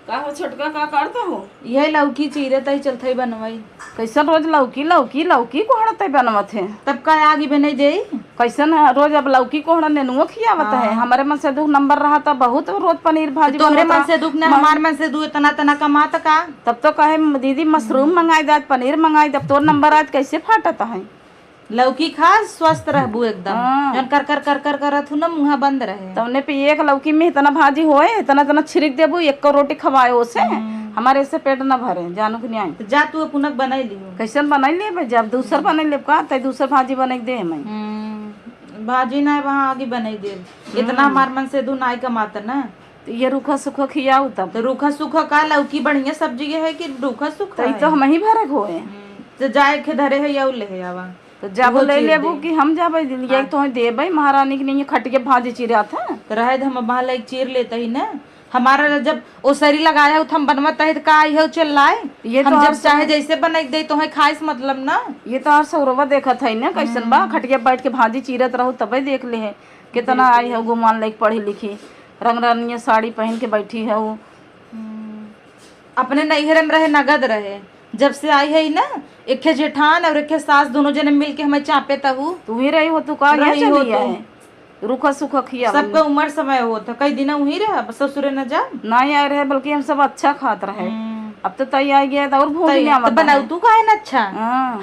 का हो छोटका का करता हो? यही लौकी चीरे तही चलते बनवाई। कैसन रोज लौकी लौकी लौकी कोहड़ते बनवत है? तब का आगे बने दे। कैसन रोज अब लौकी कोहड़ा नेनुआ खियावत है? हमारे मन से 2 नंबर रहा था बहुत रोज पनीर भाजी तोहरे बनवत मन से दुख ने हमार मन से दू इतना तना कमात का। तब तो कहे दीदी मशरूम मंगाई दे पनीर मंगाई दे, तोर नंबर आज कैसे फाटत है? लौकी खा स्वस्थ रहबू एकदम। हाँ। जन कर कर कर कर करत हूँ ना मुँह बंद रहे। तवने पे एक लौकी में इतना भाजी होए इतना इतना छिड़क देबू, एक को रोटी खवाए ओसे हमारे से पेट न भरे जानू कि नहीं। तो जा तू पुनः बनाई लियो। कैसन बनाई ले भाई? जब दूसर बनाई ले का तय दूसर भाजी बनाई दे मैं। भाजी ना वहाँ आगे बनाई दे। इतना हमार मन से दू नाई कमाता ना। तो ये रूखा सूखा खियाऊ तब तो रूखा सूखा का लौकी बढ़िया सब्जी है कि रूखा सूखा तो हम ही भरे होए। तो जाए के धरे है या ले आवा तो जब ले लेबू कि हम जाबे ये तो देबे महारानी की नहीं खट के भाजी चिरा था। तो रहे हम वहाँ लाइक चीर लेते ही ना। हमारा जब ओसरी लगाया हो हम बनवत है तो का है चल लाए ये हम तो जब चाहे जैसे बनाई दे तो है खाइस मतलब ना। ये तो हर सौरवा देखत है ना कैसन बा खटिया बैठ के भाजी चीरत रहो तबे देख ले है कितना आई है गुमान लेके पढ़ी लिखी रंग रंगीन साड़ी पहन के बैठी है वो। अपने नैहरे में रहे नगद रहे जब से आई है ना एक जेठान और एक सास दोनों जने मिल के हमें चापे तहु। तू ही रही हो तू का रही हो तो रूखा सूखा खिया सबका उम्र समय हो तो कई दिन वही रहा ससुरे न जा नहीं आए रहे बल्कि हम सब अच्छा खात रहे। अब तो तई आ गया और भूल तो बनाऊ तू काहे ना अच्छा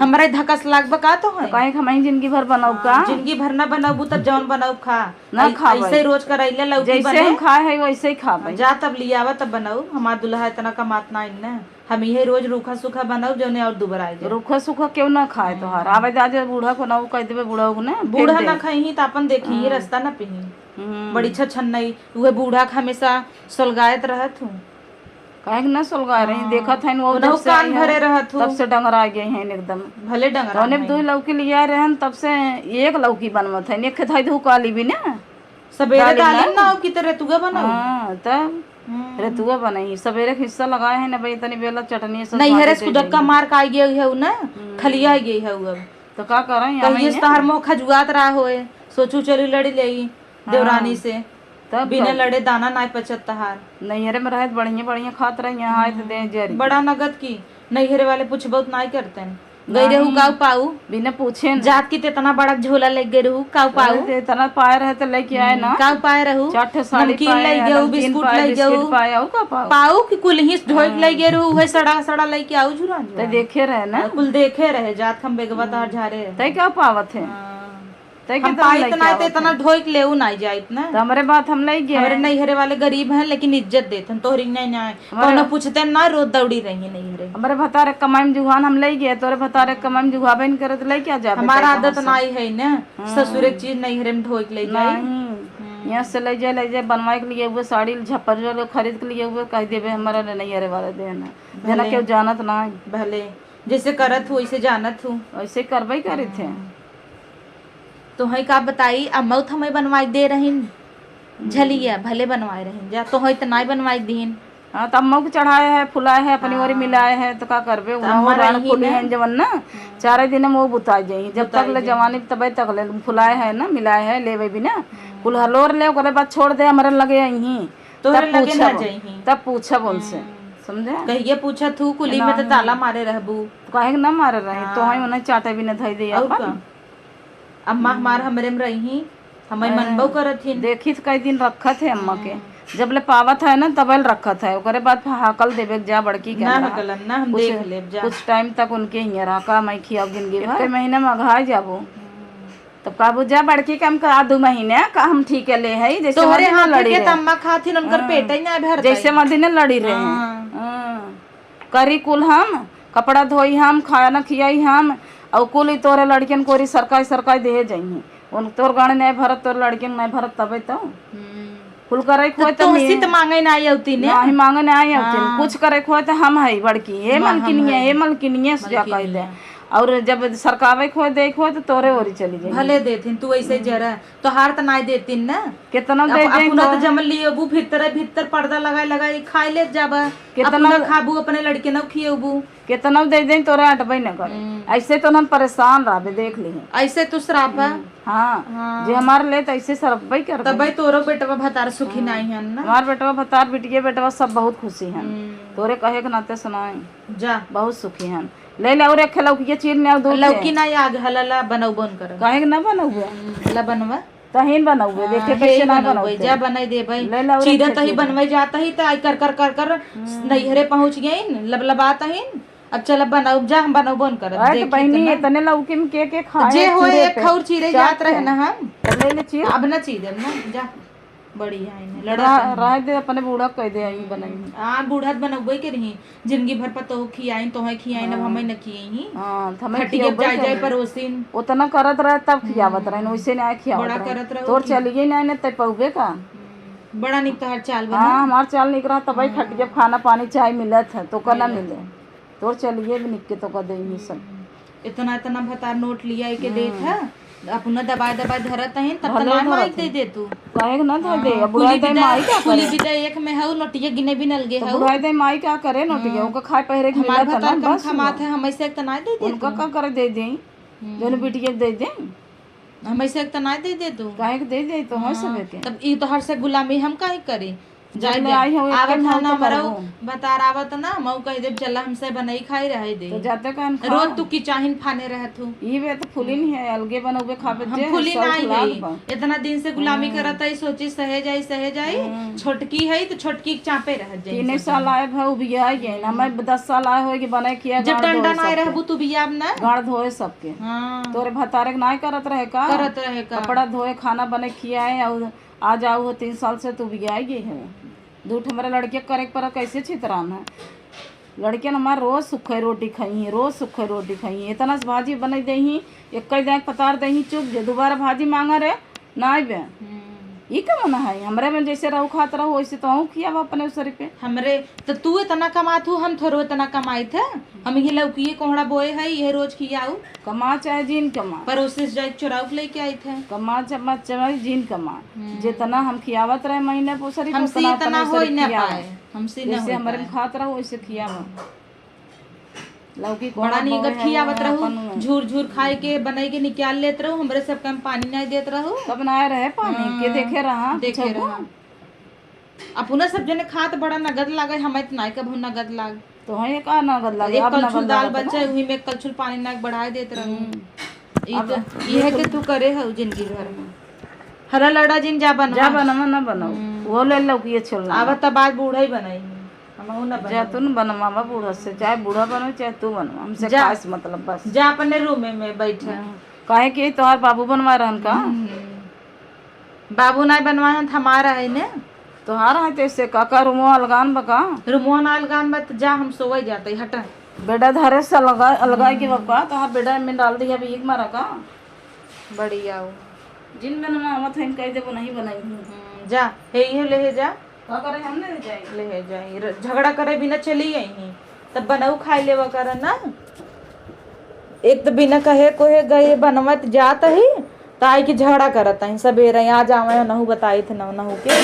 हमारे धकस लाग बका तो है काहे हम जिंदगी भर बनाऊ का जिंदगी भर ना बनाऊ तब जौन बनाऊ खा ना खा ऐसे रोज करैले लौकी जैसे हम खाए है वैसे ही खा जा तब लियावा तब बनाऊ। हमार दुल्हा इतना कमात ना इन हम यही रोज रूखा सूखा बनाऊ जौने और दुबारा रूखा सूखा क्यों ना खाए तोहार आवे जाजे बूढ़ा को ना कह देबे बूढ़ा को ना बूढ़ा ना खाई तो अपन देखी रास्ता ना पही बड़ी छन नहीं उहे बूढ़ा हमेशा सोलगायत रहत हूँ काहे ना सोलगा रही देखत है वो जब से कान भरे रहत हूँ तब से डंगरा गए हैं एकदम भले डंगरा तोने 2 लौकी लिया रहन तब से एक लौकी बनवत है एक खाई धू काली भी ना सवेरे डाली ना की तरह तुगा बनाऊ। हां तब रेतुआ बनाई सवेरे हिस्सा लगाए है ना भाई तनी बेला चटनी सब नहीं हरे कुदक्का मार का गई है ना खलिया गई है अब तो का करें कहिए तार मोह खजुआत रहा होए सोचू चली लड़ी लेई देवरानी से तब बिना लड़े दाना ना पचत हार नैहरे में रहे बढ़िया बढ़िया खात रहे यहाँ आए तो दे जरी बड़ा नगद की नैहरे वाले पूछ बहुत नाई करते हैं गई रहू काऊ पाऊ बिना पूछे जात की इतना बड़ा झोला ले गई रहू काऊ पाऊ इतना पाए रहे तो लेके आए ना काऊ पाए रहू चाटे साड़ी ले गऊ बिस्कुट ले गऊ पाए और का पाऊ की कुल ही ढोक ले गई रहू वही सड़ा सड़ा लेके आऊ झुरा तो देखे रहे ना कुल देखे रहे जात हम बेगवा तार झारे तय क्या पावत है हम पाई इतना ढोक ले नहीं जाए इतना तो हमारे बात हम ले गए हमारे नैहरे वाले गरीब हैं लेकिन इज्जत देते हैं तोहरी नहीं ना कौन पूछते ना रोज दौड़ी रही नैहरे हमारे भतारे कमाई जुहान हम ले गए तोरे भतारे कमाई जुहाबे नहीं करे तो ले क्या जाबे हमारा आदत नहीं है ना ससुर एक चीज नैहरे में ढोक ले जाए यहाँ से ले जाए बनवाए के लिए हुए साड़ी झप्पर जो खरीद के लिए हुए कह देवे हमारा नैहरे वाले देना जना क्यों जानत ना भले जैसे करत हूँ वैसे जानत हूँ वैसे करबे करे थे। तो है का बताई अब मौत हमें बनवाई दे रही झलिया भले बनवाए रही जा तो है तो नहीं बनवाई दीन। हाँ तो अम्मा को चढ़ाए है फुलाए है अपनी ओरी मिलाए है तो का करबे फुली है जवन ना 4 दिन में वो बुता जाई जब तक ले जवानी तब तक ले फुलाए है ना मिलाए है लेवे भी ना कुल हलोर ले ओकरे बाद छोड़ दे हमारे लगे यहीं तब पूछब उनसे समझे कहिए पूछा थू कुली में तो ताला मारे रहबू काहे ना मारे रहे तो है उन्हें चाटे भी न धई दे अपन अम्मा हमार हमरे में रही हमें मनबो करत ही देखी तो कई दिन रखत है अम्मा के जब ले पावत है ना तबल रखत है ओकरे बाद हाकल देवे जा बड़की के ना हकलन ना हम देख लेब जा कुछ टाइम तक उनके ही रहा मैं खियाब जिंदगी भर महीने में अघा जाबो तब काबू जा बड़की कम का 2 महीने का हम ठीक है ले है जैसे तोहरे हाथ के तम्मा खाथिन उनकर पेट ही ना भर जैसे मदीने लड़ी रहे करी कुल हम कपड़ा धोई हम खाना खियाई हम और कुल तोरे लड़कियन कोरी सरकाई दे जाइए उन तोर गाने नहीं भरत तोर लड़कियन नहीं भरत तबे तो कुल करे खोए तो सीत मांगे ना आउती ने नहीं मांगे ना आउती कुछ करे खोए तो हम है बड़की हे मलकिनिए हे मलकिनिए जा कह दे और जब सरकावे खो देखो तो तोरे ओरी चली जाए भले देथिन तू ऐसे जरा तो हार त नाय देतिन ना कितना दे जाए अपना तो जमल लिए बू भीतर पर्दा लगाई खाई ले जाबा कितना खाबू अपने लड़के न खियबू कितना दे दे तोरे अटबई न करे ऐसे तो हम परेशान रहबे देख ली ऐसे तू शराबा हाँ जे हमारे ले तो ऐसे सरबई कर तबई तोरो बेटवा भतार सुखी नहीं है ना हमार बेटवा भतार बिटिया बेटवा सब बहुत खुशी हैं तोरे कहे के नाते सुनाए जा बहुत सुखी हैं ले ले और एक लौकी चीर ने दूध लौकी ना आग हलला बनाऊ बन कर कहे के ना बनौबे ला बनवा तहीन बनौबे देखे कैसे ना बनौबे जा बनाई दे भाई चीरा तही बनवाई जाता ही त आई कर नैहरे पहुंच गई लबलबात ही अब चल बनाऊ जा हम बनाऊ बन कर देख बहनी इतने लौकी में के खाए जे हो एक खौर चीरे जात रहे ना हम ले ले चीर अब ना चीरे ना जा बढ़िया है लड़ा रह दे अपने बूढ़ा कह दे आई बनाई हां बूढ़ा बनबे के रही जिंदगी भर पर तो खियाई तो है खियाई ना हमें न खियाई हां हमें खटिया जाय जाय परोसिन उतना करत रहे तब खियावत रहे वैसे ना खियावत बड़ा करत रहे तोर चलिए ना ने तय पौबे का बड़ा निक तोहर चाल बना हां हमार चाल निक रहा तब खटिया खाना पानी चाय मिलत है तो का ना मिले तोर चलिए भी निक के तो का देई सब इतना भतार नोट लिया के देत है अपना दबाए धरत है तब ना माइक दे तू काहे ना दे अब बुढ़ाई दे माई का कुली बिदा एक में है नोटिया गिने भी नल गे है बुढ़ाई दे माई का करे नोटिया उनका खाए पहरे के हमार भतार कम खमात है हम ऐसे तना दे दे उनका का करे दे दे जोन बिटिया दे दे हम ऐसे तना दे तू काहे के दे तो हो सब के तब ई तो हर से गुलामी हम काहे करे जाय ले आई हो आवत ना मरो बता आवत ना मऊ कह दे चल हमसे बनई खाई रहे दे तो जाते कान रोज तू की चाहिन फाने रहत हूं ई बे तो फुली नहीं है अलगे बनोबे खाबे जे फुली नहीं है इतना दिन से गुलामी करत है सोची सहे जाई छोटकी है तो छोटकी के चापे रह जाई 3 साल आए भौ बियाह गए ना मैं 10 साल आए होए कि बने किया जब डंडा नहीं रहबू तू बियाह ना गाड़ धोए सबके हां तोरे भतारे के नहीं करत रहे का कपड़ा धोए खाना बने खियाए और आ जाओ हो 3 साल से तू बियाह गई है दूठ हमारे लड़के करे पर कैसे छितरान है लड़के ने हमारे रोज सूखे रोटी खाई है रोज सूखे रोटी खाई है इतना से भाजी बना दे ही एक कई पतार दही चुप जे दोबारा भाजी मांगा रे ना बे ई का मन है हमरे में जैसे रहू खात रहो वैसे तो हूँ किया अपने उसरी पे हमरे तो तू इतना कमात हूँ हम थोड़ो इतना कमाई थे हम ये लौकी कोहड़ा बोए है ये रोज खियाऊ कमा चाहे जीन कमा पर उससे जाए चुराव लेके आई थे कमा चाहे जीन कमा जितना हम खियावत रहे महीने पोसरी हमसे इतना हो ही ना पाए हमसे ना जैसे हमारे में खात रहो वैसे खियावा लौकी बड़ा निगत खियावत रहू झूर झूर खाए के बनाई के निकाल लेत रहू हमरे सब कम पानी नहीं देत रहू तब ना रहे पानी के देखे रहा अपना सब जने खात बड़ा नगद लागे हमें तो नहीं कब नगद लाग तो है का नगद लागे अब कलछुल दाल बचे वही में कलछुल पानी ना बढ़ाए देत रहू ये है कि तू करे हो जिंदगी भर में हरा लड़ा जिन जा बनवा ना बनाओ वो ले लौकी छोड़ अब तब बाद बूढ़ा ही बनाई जा तू न बनवा बूढ़ा से चाहे बूढ़ा बनो चाहे तू बनवा हमसे खास मतलब बस जा अपने रूम में बैठा काहे कि तोहार बाबू बनवा रहन का बाबू नहीं बनवाए हमारा है ने तोहार है तैसे काका रूमो अलगान बका रूमो ना अलगान बत जा हम सोवे जाते हटा बेटा धारे से अलगाए के बका तोहार बेटा में डाल दिया भी एक मारा का बढ़िया जिन बनवा मत हम कह देबो नहीं बनाई जा हे ले जा का करे हम ले जाए ले जाए झगड़ा करे बिना चली आई तब बनाऊ खाई लेवा कर ना एक तो बिना कहे कोहे गए बनवत जात ही ताई की झगड़ा करत है सवेरे आ जावे नहु बताई थे नहु के